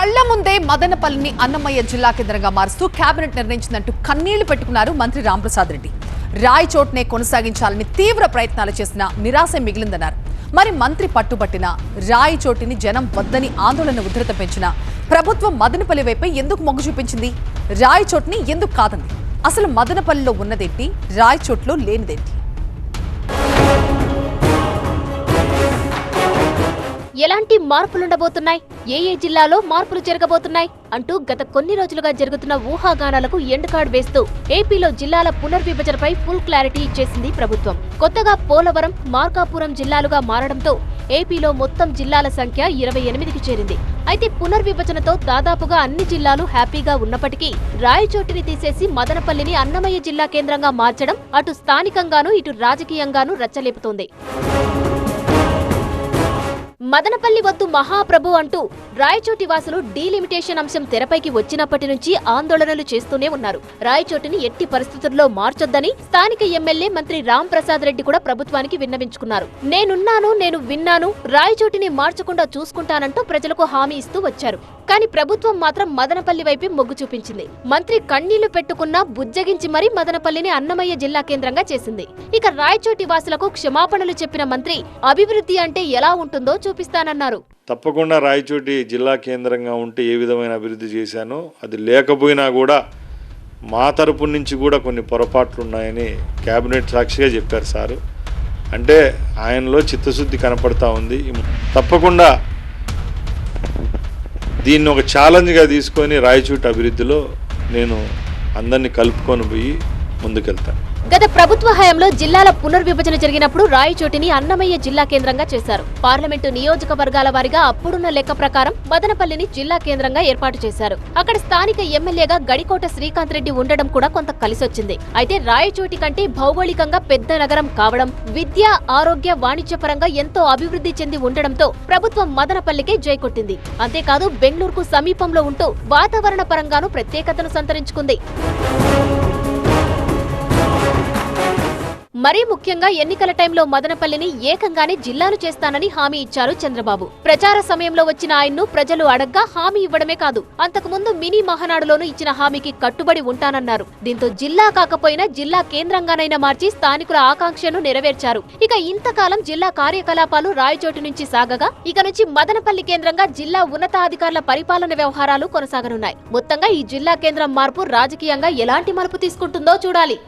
కళ్ల ముందే మదనపల్లిని అన్నమయ్య జిల్లా కేంద్రంగా మారుస్తూ కేబినెట్ నిర్ణయించిందంటూ కన్నీళ్లు పెట్టుకున్నారు మంత్రి రాంప్రసాద్ రెడ్డి. రాయచోట్నే కొనసాగించాలని తీవ్ర ప్రయత్నాలు చేసినా నిరాశ మిగిలిందన్నారు. మరి మంత్రి పట్టుబట్టిన రాయచోటిని జనం వద్దని ఆందోళన ఉధృత పెంచిన ప్రభుత్వం మదనపల్లి వైపే ఎందుకు మొగ్గు చూపించింది? రాయచోట్ని ఎందుకు కాదంది? అసలు మదనపల్లిలో ఉన్నదేంటి, రాయచోట్లో లేనిదేంటి? ఎలాంటి మార్పులుండబోతున్నాయి, ఏ జిల్లాలో మార్పులు జరగబోతున్నాయి అంటూ గత కొన్ని రోజులుగా జరుగుతున్న ఊహాగానాలకు ఎండ్ కార్డ్ వేస్తూ ఏపీలో జిల్లాల పునర్విభజనపై ఫుల్ క్లారిటీ ఇచ్చేసింది ప్రభుత్వం. కొత్తగా పోలవరం, మార్కాపురం జిల్లాలుగా మారడంతో ఏపీలో మొత్తం జిల్లాల సంఖ్య 28కి చేరింది. అయితే పునర్విభజనతో దాదాపుగా అన్ని జిల్లాలు హ్యాపీగా ఉన్నప్పటికీ రాయచోటిని తీసేసి మదనపల్లిని అన్నమయ్య జిల్లా కేంద్రంగా మార్చడం అటు స్థానికంగానూ ఇటు రాజకీయంగానూ రచ్చలేపుతోంది. మదనపల్లి వద్దు మహాప్రభు అంటూ రాయచోటి వాసులు డీలిమిటేషన్ అంశం తెరపైకి వచ్చినప్పటి నుంచి ఆందోళనలు చేస్తూనే ఉన్నారు. రాయచోటిని ఎట్టి పరిస్థితుల్లో మార్చొద్దని స్థానిక ఎమ్మెల్యే మంత్రి రాంప్రసాద్ రెడ్డి కూడా ప్రభుత్వానికి విన్నవించుకున్నారు. నేను విన్నాను, రాయచోటిని మార్చకుండా చూసుకుంటానంటూ ప్రజలకు హామీ ఇస్తూ వచ్చారు. కానీ ప్రభుత్వం మాత్రం మదనపల్లి వైపే మొగ్గు చూపించింది. మంత్రి కన్నీళ్లు పెట్టుకున్నా బుజ్జగించి మరీ మదనపల్లిని అన్నమయ్య జిల్లా కేంద్రంగా చేసింది. ఇక రాయచోటి వాసులకు క్షమాపణలు చెప్పిన మంత్రి అభివృద్ధి అంటే ఎలా ఉంటుందో చూపిస్తానన్నారు. తప్పకుండా రాయచోటి జిల్లా కేంద్రంగా ఉంటే ఏ విధమైన అభివృద్ధి చేశానో, అది లేకపోయినా కూడా మా తరపు నుంచి కూడా కొన్ని పొరపాట్లు ఉన్నాయని కేబినెట్ సాక్షిగా చెప్పారు సారు. అంటే ఆయనలో చిత్తశుద్ధి కనపడతా ఉంది. తప్పకుండా దీన్ని ఒక ఛాలెంజ్గా తీసుకొని రాయచోటి అభివృద్ధిలో నేను అందరినీ కలుపుకొని పోయి ముందుకెళ్తాను. గత ప్రభుత్వ హయాంలో జిల్లాల పునర్విభజన జరిగినప్పుడు రాయచోటిని అన్నమయ్య జిల్లా కేంద్రంగా చేశారు. పార్లమెంటు నియోజకవర్గాల వారీగా అప్పుడున్న లెక్క ప్రకారం మదనపల్లిని జిల్లా కేంద్రంగా ఏర్పాటు చేశారు. అక్కడ స్థానిక ఎమ్మెల్యేగా గడికోట శ్రీకాంత్ రెడ్డి ఉండడం కూడా కొంత కలిసొచ్చింది. అయితే రాయచోటి కంటే భౌగోళికంగా పెద్ద నగరం కావడం, విద్య, ఆరోగ్య, వాణిజ్యపరంగా ఎంతో అభివృద్ధి చెంది ఉండడంతో ప్రభుత్వం మదనపల్లికే జై కొట్టింది. అంతేకాదు బెంగళూరుకు సమీపంలో ఉంటూ వాతావరణ పరంగానూ ప్రత్యేకతను సంతరించుకుంది. మరీ ముఖ్యంగా ఎన్నికల టైంలో మదనపల్లిని ఏకంగానే జిల్లాను చేస్తానని హామీ ఇచ్చారు చంద్రబాబు. ప్రచార సమయంలో వచ్చిన ఆయన్ను ప్రజలు అడగ్గా హామీ ఇవ్వడమే కాదు, అంతకుముందు మినీ మహానాడులోనూ ఇచ్చిన హామీకి కట్టుబడి ఉంటానన్నారు. దీంతో జిల్లా కాకపోయినా జిల్లా కేంద్రంగానైనా మార్చి స్థానికుల ఆకాంక్షను నెరవేర్చారు. ఇక ఇంతకాలం జిల్లా కార్యకలాపాలు రాయచోటి నుంచి సాగగా ఇక నుంచి మదనపల్లి కేంద్రంగా జిల్లా ఉన్నతాధికారుల పరిపాలన వ్యవహారాలు కొనసాగనున్నాయి. మొత్తంగా ఈ జిల్లా కేంద్రం మార్పు రాజకీయంగా ఎలాంటి మలుపు తీసుకుంటుందో చూడాలి.